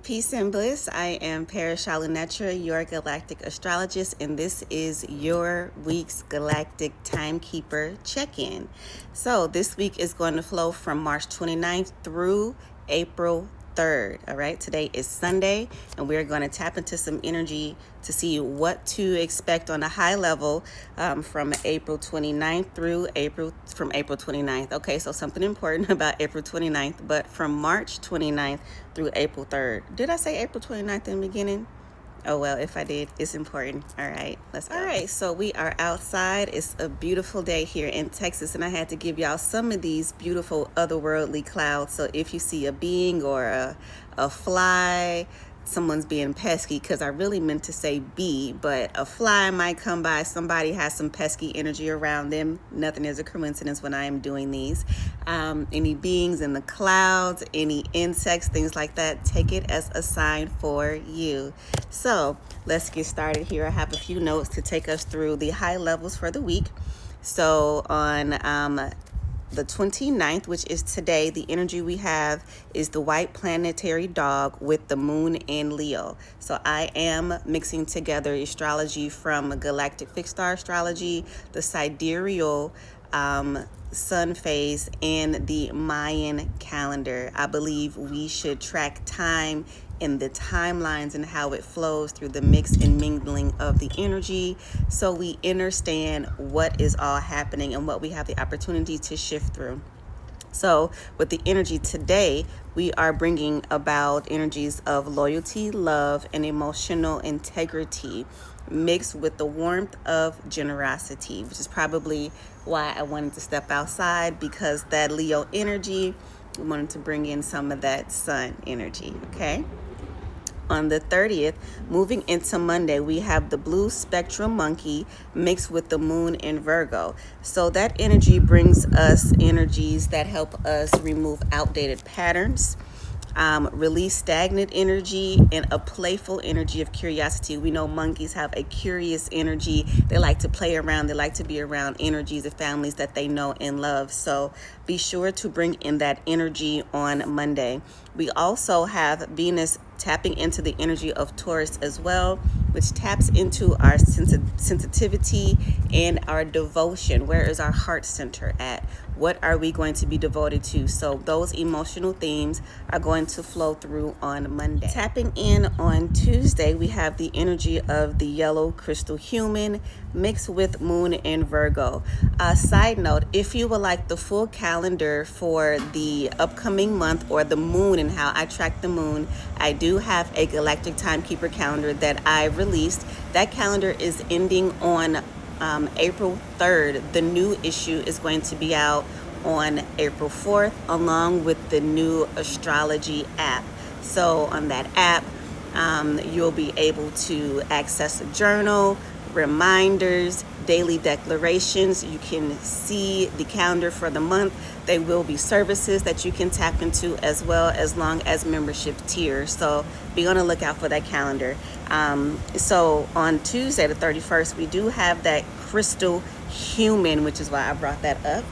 Peace and bliss. I am Sha'Lunetra, your galactic astrologist, and this is your week's Galactic Timekeeper check-in. So this week is going to flow from March 29th through April 3rd. All right, today is Sunday, and we're going to tap into some energy to see what to expect on a high level from April 29th through April 29th. Okay, so something important about April 29th, but from March 29th through April 3rd. Did I say April 29th in the beginning? Oh, well, if I did, it's important. All right, let's go. All right, so we are outside. It's a beautiful day here in Texas, and I had to give y'all some of these beautiful otherworldly clouds. So if you see a being or a fly, someone's being pesky, because I really meant to say bee, but a fly might come by. Somebody has some pesky energy around them. Nothing is a coincidence when I am doing these. Any beings in the clouds, any insects, things like that, take it as a sign for you. So let's get started here. I have a few notes to take us through the high levels for the week. So on the 29th, which is today, the energy we have is the white planetary dog with the moon in Leo. So I am mixing together astrology from Galactic Fixed Star Astrology, the sidereal sun phase, and the Mayan calendar. I believe we should track time in the timelines and how it flows through the mix and mingling of the energy, so we understand what is all happening and what we have the opportunity to shift through. So with the energy today, we are bringing about energies of loyalty, love, and emotional integrity mixed with the warmth of generosity, which is probably why I wanted to step outside, because that Leo energy, we wanted to bring in some of that sun energy, okay? On the 30th, moving into Monday, we have the blue spectrum monkey mixed with the moon in Virgo. So that energy brings us energies that help us remove outdated patterns, release stagnant energy, and a playful energy of curiosity. We know monkeys have a curious energy. They like to play around. They like to be around energies of families that they know and love. So be sure to bring in that energy on Monday. We also have Venus tapping into the energy of Taurus as well, which taps into our sensitivity and our devotion. Where is our heart center at? What are we going to be devoted to? So those emotional themes are going to flow through on Monday. Tapping in on Tuesday, we have the energy of the yellow crystal human mixed with moon in Virgo. Side note, if you would like the full calendar for the upcoming month, or the moon and how I track the moon, I do have a Galactic Timekeeper calendar that I released. That calendar is ending on April 3rd. The new issue is going to be out on April 4th, along with the new astrology app. So on that app, you'll be able to access a journal, reminders, daily declarations. You can see the calendar for the month. There will be services that you can tap into as well, as long as membership tiers. So be on the lookout for that calendar. So on Tuesday, the 31st, we do have that crystal human, which is why I brought that up.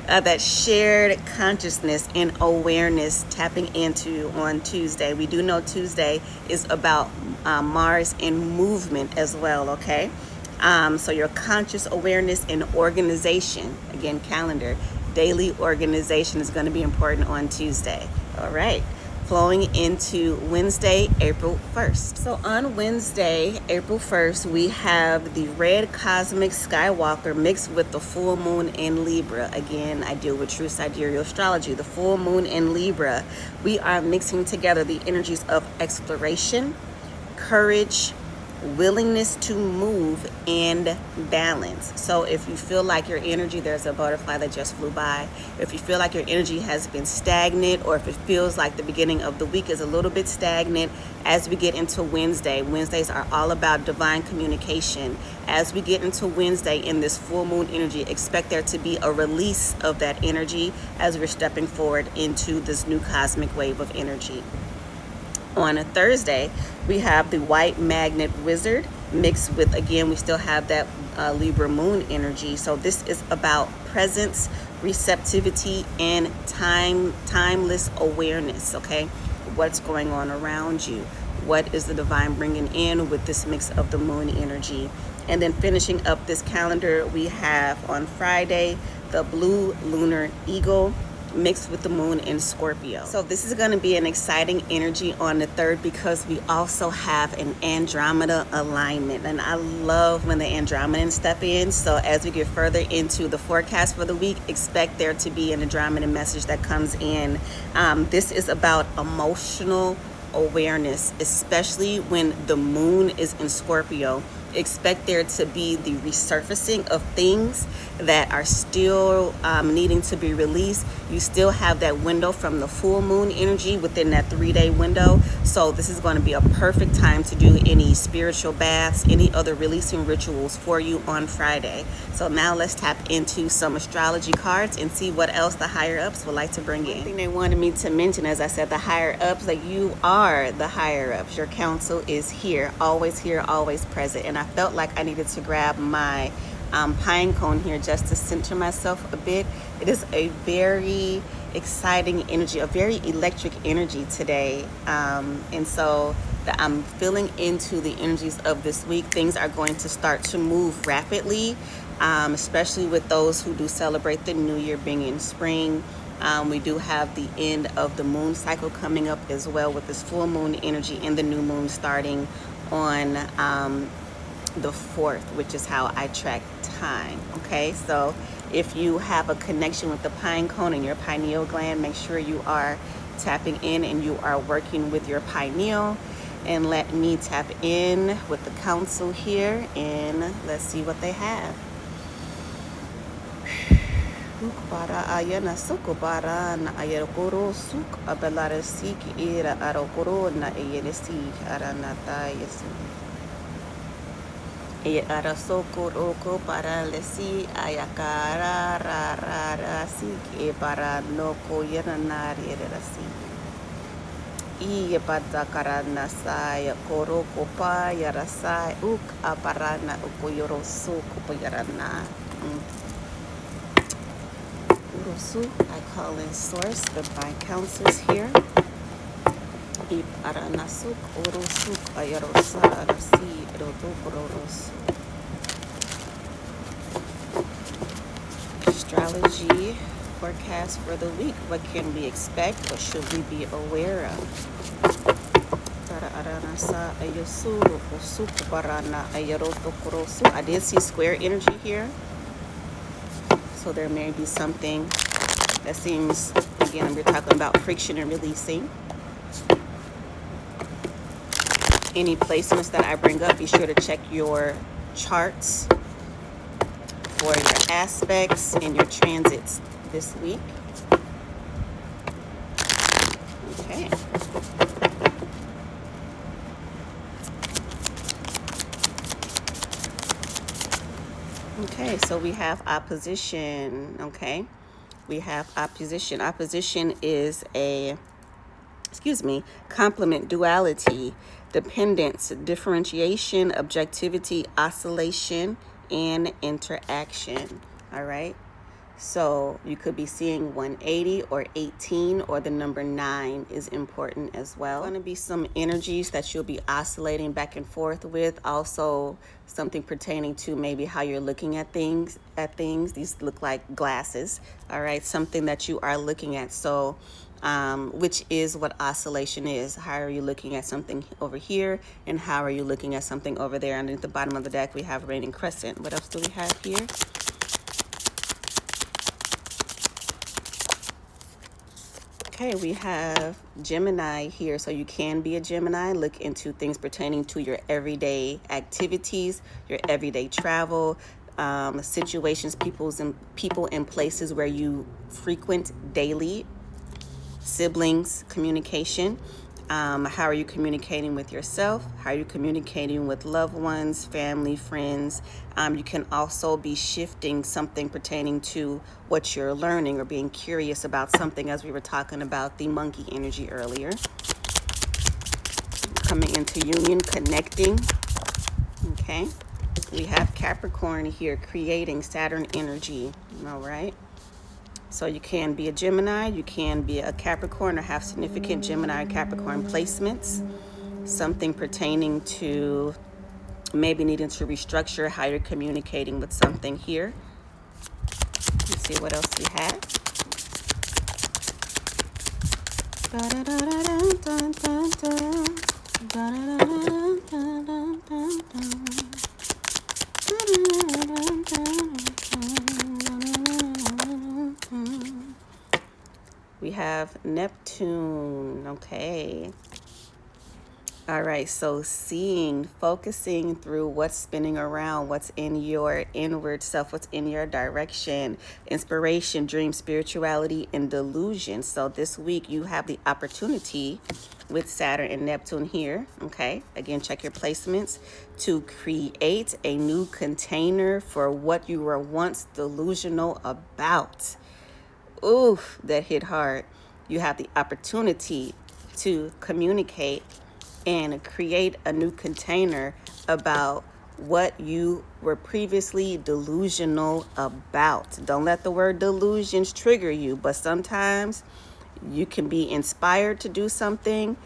That shared consciousness and awareness tapping into on Tuesday. We do know Tuesday is about Mars and movement as well, okay? So your conscious awareness and organization, again, calendar, daily organization is going to be important on Tuesday. All right. Flowing into Wednesday, April 1st. So on Wednesday, April 1st, we have the red cosmic skywalker mixed with the full moon in Libra. Again, I deal with true sidereal astrology. The full moon in Libra, we are mixing together the energies of exploration, courage, willingness to move, and balance. So if you feel like your energy, there's a butterfly that just flew by. If you feel like your energy has been stagnant, or if it feels like the beginning of the week is a little bit stagnant, as we get into Wednesday, Wednesdays are all about divine communication. As we get into Wednesday in this full moon energy, expect there to be a release of that energy as we're stepping forward into this new cosmic wave of energy. On a Thursday, we have the white magnet wizard mixed with, again, we still have that Libra moon energy. So this is about presence, receptivity, and timeless awareness. Okay, what's going on around you? What is the divine bringing in with this mix of the moon energy? And then finishing up this calendar, we have on Friday the blue lunar eagle mixed with the moon in Scorpio. So this is going to be an exciting energy on the 3rd because we also have an Andromeda alignment, and I love when the Andromedans step in. So as we get further into the forecast for the week, expect there to be an Andromeda message that comes in. This is about emotional awareness, especially when the moon is in Scorpio. Expect there to be the resurfacing of things that are still needing to be released. You still have that window from the full moon energy within that 3-day window. So this is going to be a perfect time to do any spiritual baths, any other releasing rituals for you on Friday. So now let's tap into some astrology cards and see what else the higher ups would like to bring in. One thing they wanted me to mention, as I said, the higher ups, that you are the higher ups. Your counsel is here, always present. And I felt like I needed to grab my pine cone here just to center myself a bit. It is a very exciting energy, a very electric energy today. And so I'm feeling into the energies of this week. Things are going to start to move rapidly, especially with those who do celebrate the new year being in spring. We do have the end of the moon cycle coming up as well, with this full moon energy and the new moon starting on the 4th, which is how I track time. Okay, so if you have a connection with the pine cone and your pineal gland, make sure you are tapping in and you are working with your pineal. And let me tap in with the council here, and let's see what they have. Para ayana suko para na ayakoro suk abelara sik ira arokoro na ayeresi aranata yesu. E arasoko roko para lesi ayakara rara sik e para no koyana rasi. I pada karana saya koroko pa yarasai uk aparana ukoyoro suko payarana. I call in source, the divine counsels here. Astrology forecast for the week. What can we expect? What should we be aware of? I did see square energy here. So there may be something that seems, again, we're talking about friction and releasing. Any placements that I bring up, be sure to check your charts for your aspects and your transits this week. Okay. Okay, so we have opposition. Okay, we have opposition. Opposition is a, complement, duality, dependence, differentiation, objectivity, oscillation, and interaction. All right, so you could be seeing 180 or 18, or the number 9 is important as well. There's going to be some energies that you'll be oscillating back and forth with. Also, something pertaining to maybe how you're looking at things. These look like glasses. All right, something that you are looking at. So which is what oscillation is. How are you looking at something over here, and how are you looking at something over there? Underneath the bottom of the deck, we have reigning crescent. What else do we have here? Okay, we have Gemini here. So you can be a Gemini. Look into things pertaining to your everyday activities, your everyday travel, situations, people and places where you frequent daily. Siblings, communication. How are you communicating with yourself? How are you communicating with loved ones, family, friends? You can also be shifting something pertaining to what you're learning, or being curious about something, as we were talking about the monkey energy earlier. Coming into union, connecting. Okay. We have Capricorn here, creating, Saturn energy. All right. So you can be a Gemini, you can be a Capricorn, or have significant Gemini or Capricorn placements. Something pertaining to maybe needing to restructure how you're communicating with something here. Let's see what else we have. We have Neptune. Okay. All right, so seeing, focusing through what's spinning around, what's in your inward self, what's in your direction, inspiration, dream, spirituality, and delusion. So this week you have the opportunity with Saturn and Neptune here, okay? Again, check your placements to create a new container for what you were once delusional about. Oof, that hit hard. You have the opportunity to communicate and create a new container about what you were previously delusional about. Don't let the word delusions trigger you, but sometimes you can be inspired to do something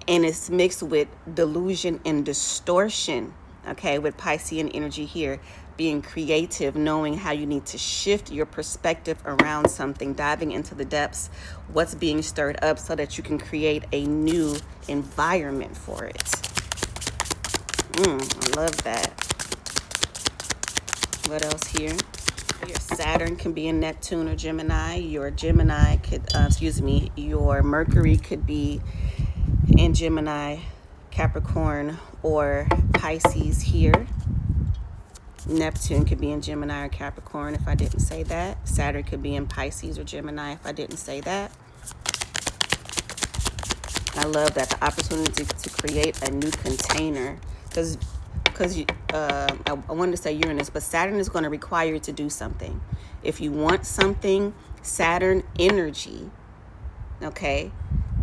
and it's mixed with delusion and distortion. Okay, with Piscean energy here, being creative, knowing how you need to shift your perspective around something, diving into the depths, what's being stirred up so that you can create a new environment for it. I love that. What else here? Your Saturn can be in Neptune or Gemini. Your Gemini could, your Mercury could be in Gemini, Capricorn, or Pisces here. Neptune could be in Gemini or Capricorn if I didn't say that. Saturn could be in Pisces or Gemini if I didn't say that. I love that, the opportunity to create a new container, because I wanted to say Uranus, but Saturn is going to require you to do something. If you want something, Saturn energy, okay,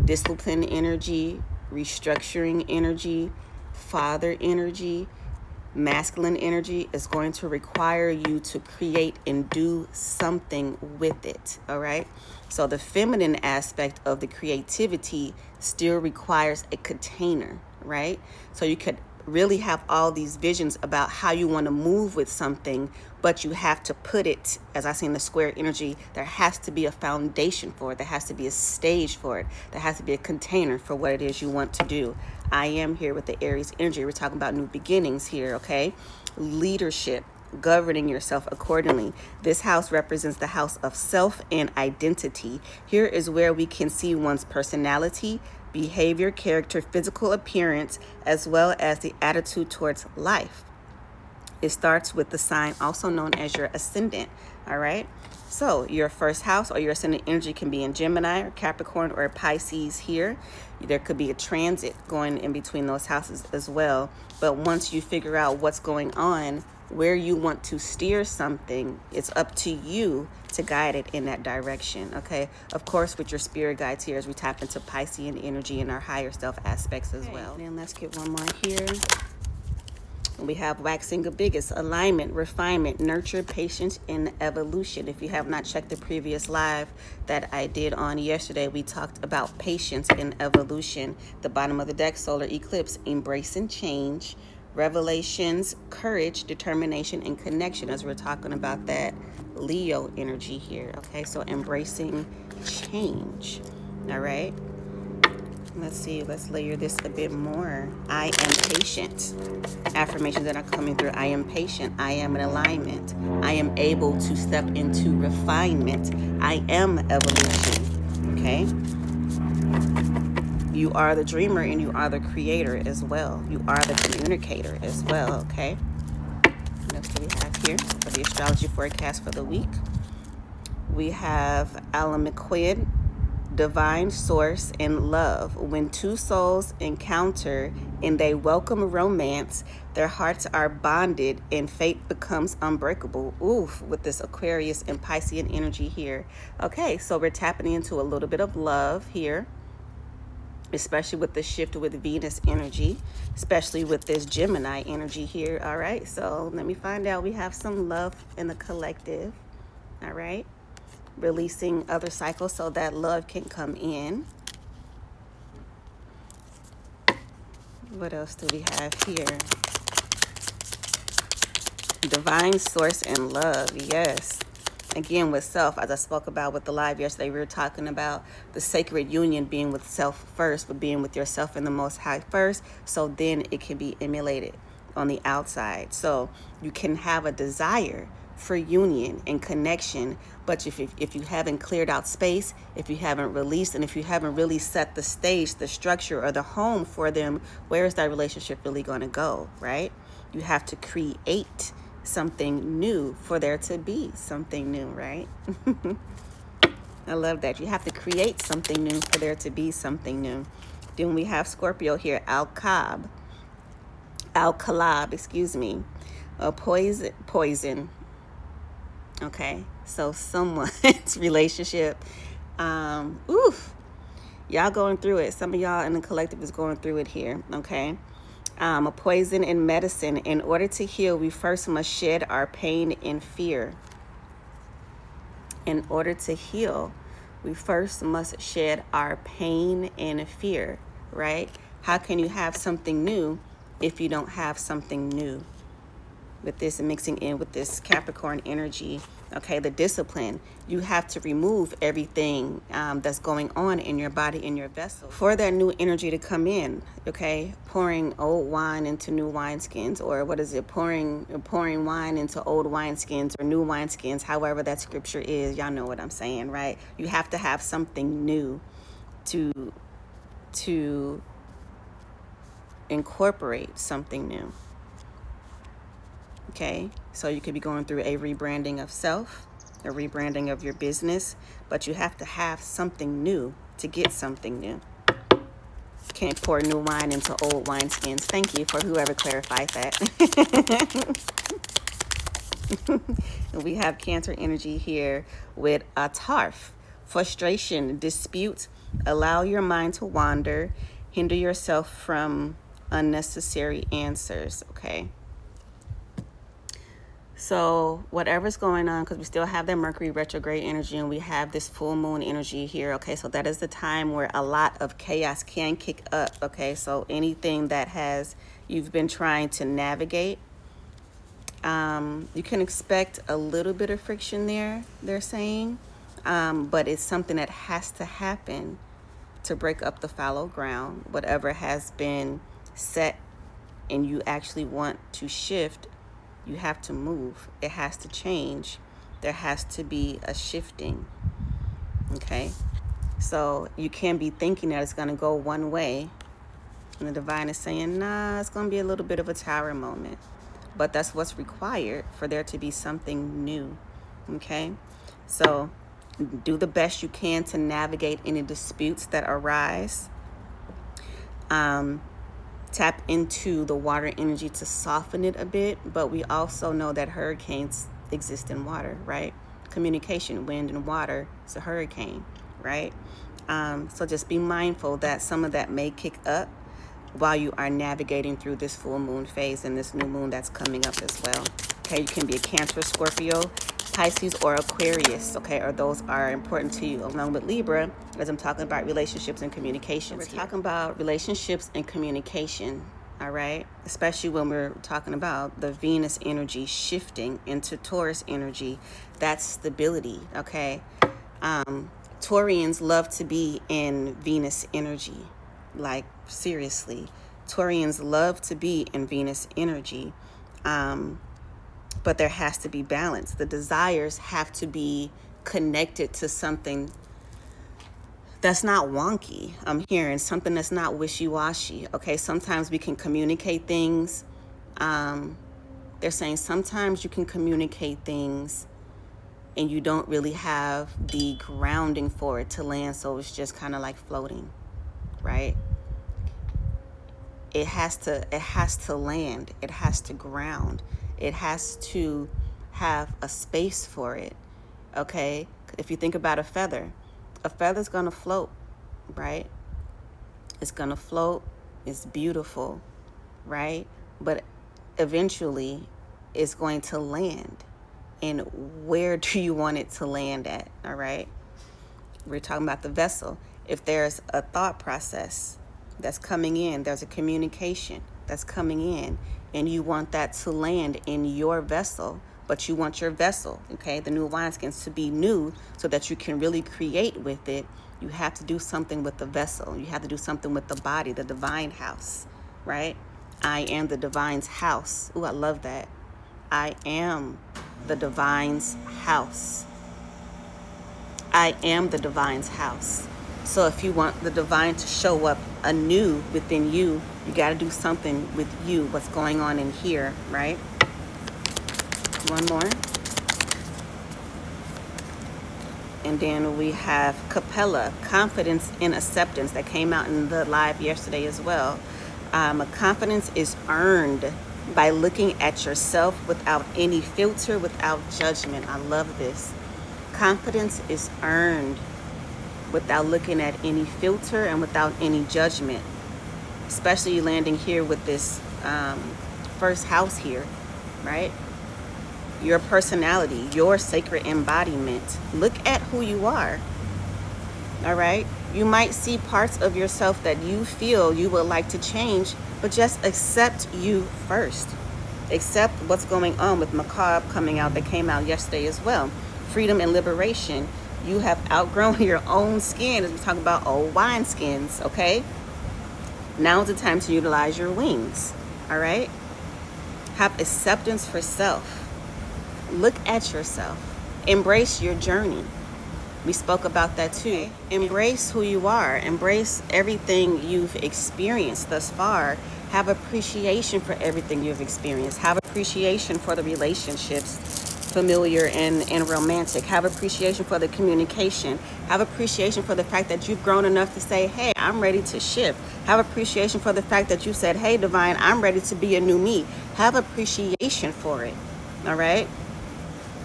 discipline energy, restructuring energy, father energy, masculine energy is going to require you to create and do something with it, all right? So the feminine aspect of the creativity still requires a container, right? So you could really have all these visions about how you want to move with something, but you have to put it, as I see in the square energy, there has to be a foundation for it. There has to be a stage for it. There has to be a container for what it is you want to do. I am here with the Aries energy. We're talking about new beginnings here, okay? Leadership, governing yourself accordingly. This house represents the house of self and identity. Here is where we can see one's personality, behavior, character, physical appearance, as well as the attitude towards life. It starts with the sign also known as your ascendant, all right? So your first house or your ascendant energy can be in Gemini or Capricorn or Pisces here. There could be a transit going in between those houses as well. But once you figure out what's going on, where you want to steer something, it's up to you to guide it in that direction, okay? Of course, with your spirit guides here as we tap into Piscean energy and our higher self aspects as well. And then let's get one more here. We have waxing a biggest, alignment, refinement, nurture, patience, and evolution. If you have not checked the previous live that I did on yesterday, we talked about patience and evolution. The bottom of the deck, solar eclipse, embracing change, revelations, courage, determination, and connection, as we're talking about that Leo energy here. Okay, so embracing change. All right. Let's see, let's layer this a bit more. I am patient. Affirmations that are coming through. I am patient. I am in alignment. I am able to step into refinement. I am evolution. Okay? You are the dreamer and you are the creator as well. You are the communicator as well. Okay? What do we have here for the astrology forecast for the week? We have Alan McQuaid, divine source and love. When two souls encounter and they welcome romance, their hearts are bonded and fate becomes unbreakable. Oof, with this Aquarius and Piscean energy here. Okay, so we're tapping into a little bit of love here, especially with the shift with Venus energy, especially with this Gemini energy here. All right, so let me find out. We have some love in the collective. All right. releasing other cycles so that love can come in. What else do we have here? Divine source and love, yes. Again, with self, as I spoke about with the live yesterday, we were talking about the sacred union being with self first, but being with yourself and the Most High first, so then it can be emulated on the outside. So you can have a desire for union and connection, but if you haven't cleared out space, if you haven't released, and if you haven't really set the stage, the structure, or the home for them, where is that relationship really going to go, right? You have to create something new for there to be something new, right? I love that. You have to create something new for there to be something new. Then we have Scorpio here, Al-Kalab, excuse me, poison. Okay, so someone's relationship, y'all going through it. Some of y'all in the collective is going through it here, okay? A poison in medicine. In order to heal, we first must shed our pain and fear. In order to heal, we first must shed our pain and fear, right? How can you have something new if you don't have something new? With this mixing in with this Capricorn energy, okay, the discipline, you have to remove everything that's going on in your body, in your vessel, for that new energy to come in, okay? Pouring old wine into new wineskins, or what is it, pouring wine into old wineskins or new wineskins, however that scripture is, y'all know what I'm saying, right? You have to have something new to incorporate something new. Okay, so you could be going through a rebranding of self, a rebranding of your business, but you have to have something new to get something new. Can't pour new wine into old wineskins. Thank you for whoever clarified that. We have Cancer energy here with a Tarf, frustration, dispute, allow your mind to wander, hinder yourself from unnecessary answers, okay? So whatever's going on, because we still have that Mercury retrograde energy and we have this full moon energy here, okay? So that is the time where a lot of chaos can kick up, okay? So anything that you've been trying to navigate, you can expect a little bit of friction there, they're saying, but it's something that has to happen to break up the fallow ground. Whatever has been set and you actually want to shift, you have to move. It has to change. There has to be a shifting, okay? So you can be thinking that it's going to go one way, and the divine is saying, nah, it's going to be a little bit of a tower moment. But that's what's required for there to be something new, okay? So do the best you can to navigate any disputes that arise. Tap into the water energy to soften it a bit, but we also know that hurricanes exist in water, right? Communication, wind and water, it's a hurricane, right? So just be mindful that some of that may kick up while you are navigating through this full moon phase and this new moon that's coming up as well. Okay, you can be a Cancer, Scorpio, Pisces, or Aquarius, okay, or those are important to you, along with Libra, as I'm talking about relationships and communications. We're talking about relationships and communication, all right, especially when we're talking about the Venus energy shifting into Taurus energy. That's stability, okay? Taurians love to be in Venus energy, like seriously. Taurians love to be in Venus energy. But there has to be balance. The desires have to be connected to something that's not wonky. I'm hearing something that's not wishy-washy. Okay, sometimes we can communicate things. They're saying sometimes you can communicate things and you don't really have the grounding for it to land, so it's just kind of like floating, right? It has to land. It has to ground. It has to have a space for it, okay? If you think about a feather's gonna float, right? It's gonna float. It's beautiful, right? But eventually it's going to land, and where do you want it to land at, all right? We're talking about the vessel. If there's a thought process that's coming in, there's a communication that's coming in, and you want that to land in your vessel, but you want your vessel, okay, the new wineskins, to be new so that you can really create with it. You have to do something with the vessel. You have to do something with the body, the divine house, right? I am the divine's house. Ooh, I love that. I am the divine's house. I am the divine's house. So if you want the divine to show up anew within you, you got to do something with you, what's going on in here, right? One more. And then we have Capella, confidence in acceptance, that came out in the live yesterday as well. Confidence is earned by looking at yourself without any filter, without judgment. I love this. Confidence is earned without looking at any filter and without any judgment. Especially landing here with this first house here, right? Your personality, your sacred embodiment. Look at who you are, all right? You might see parts of yourself that you feel you would like to change, but just accept you first. Accept what's going on with Macabre coming out, that came out yesterday as well. Freedom and liberation. You have outgrown your own skin, as we talk about old wineskins, okay? Now's the time to utilize your wings, all right? Have acceptance for self. Look at yourself. Embrace your journey. We spoke about that too. Embrace who you are. Embrace everything you've experienced thus far. Have appreciation for everything you've experienced. Have appreciation for the relationships, familiar and romantic. Have appreciation for the communication. Have appreciation for the fact that you've grown enough to say, hey, I'm ready to shift. Have appreciation for the fact that you said, hey, divine, I'm ready to be a new me. Have appreciation for it, all right?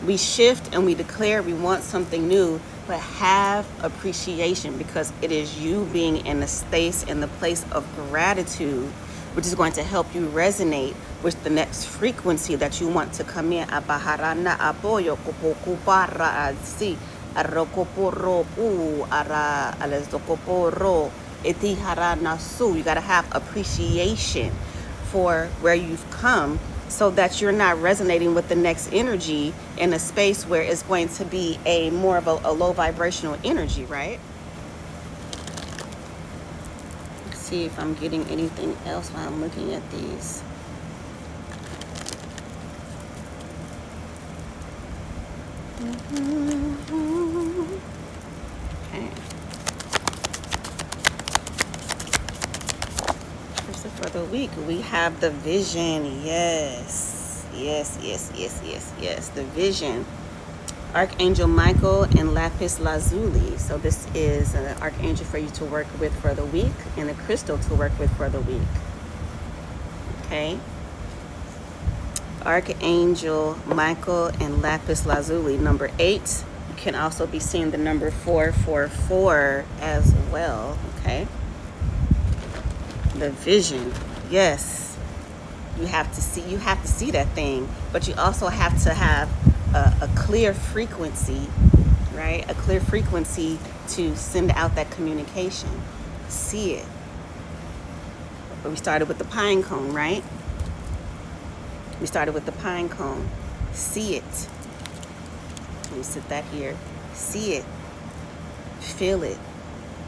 We shift and we declare we want something new, but have appreciation, because it is you being in the space, in the place of gratitude, which is going to help you resonate with the next frequency that you want to come in. You got to have appreciation for where you've come, so that you're not resonating with the next energy in a space where it's going to be a more of a low vibrational energy, right? Let's see if I'm getting anything else while I'm looking at these. Okay. For the week, we have the vision. Yes. The vision. Archangel Michael and Lapis Lazuli. So this is an archangel for you to work with for the week, and a crystal to work with for the week. Okay. Archangel Michael and Lapis Lazuli. Number 8. You can also be seeing the number 444 as well. Okay. The vision. Yes, you have to see that thing, but you also have to have a clear frequency, right? A clear frequency to send out that communication. See it. But we started with the pine cone, right? We started with the pine cone. See it. Let me sit that here. See it. Feel it.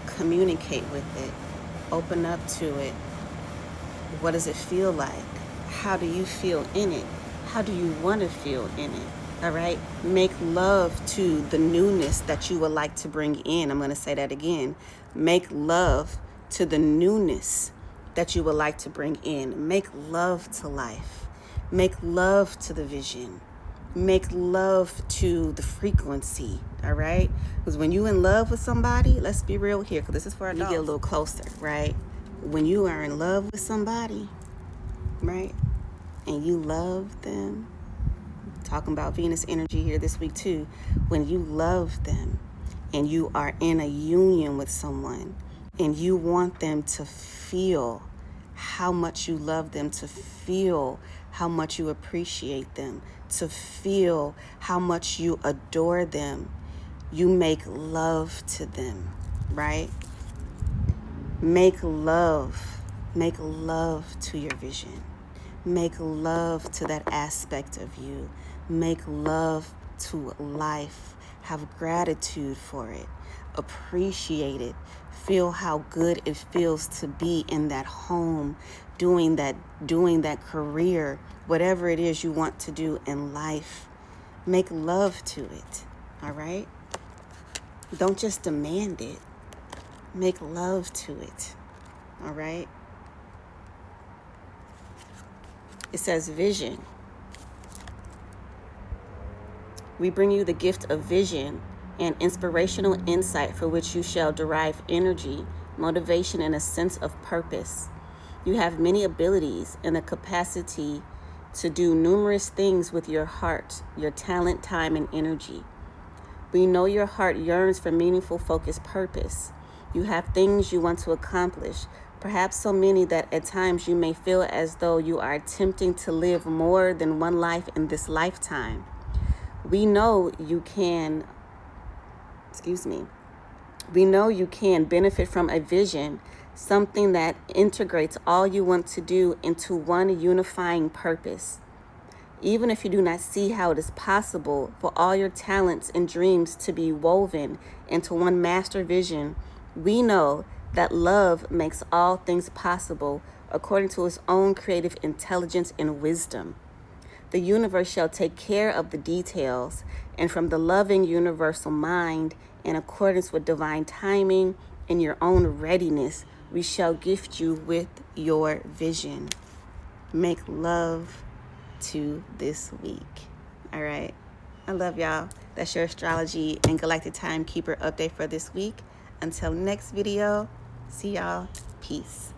Communicate with it. Open up to it. What does it feel like? How do you feel in it? How do you want to feel in it? All right? Make love to the newness that you would like to bring in. I'm going to say that again. Make love to the newness that you would like to bring in. Make love to life. Make love to the vision. Make love to the frequency, all right? Because when you're in love with somebody, let's be real here, because this is for adults. You get a little closer, right? When you are in love with somebody, right, and you love them, talking about Venus energy here this week too, when you love them and you are in a union with someone and you want them to feel how much you love them, to feel how much you appreciate them, to feel how much you adore them. You make love to them, right? Make love to your vision. Make love to that aspect of you. Make love to life. Have gratitude for it. Appreciate it. Feel how good it feels to be in that home, doing that career, whatever it is you want to do in life. Make love to it, all right? Don't just demand it. Make love to it, all right? It says vision. We bring you the gift of vision and inspirational insight for which you shall derive energy, motivation, and a sense of purpose. You have many abilities and the capacity to do numerous things with your heart, your talent, time, and energy. We know your heart yearns for meaningful, focused purpose. You have things you want to accomplish, perhaps so many that at times you may feel as though you are attempting to live more than one life in this lifetime. We know you can benefit from a vision, something that integrates all you want to do into one unifying purpose. Even if you do not see how it is possible for all your talents and dreams to be woven into one master vision, we know that love makes all things possible according to its own creative intelligence and wisdom. The universe shall take care of the details, and from the loving universal mind, in accordance with divine timing and your own readiness, we shall gift you with your vision. Make love to this week. All right. I love y'all. That's your astrology and Galactic Timekeeper update for this week. Until next video, see y'all. Peace.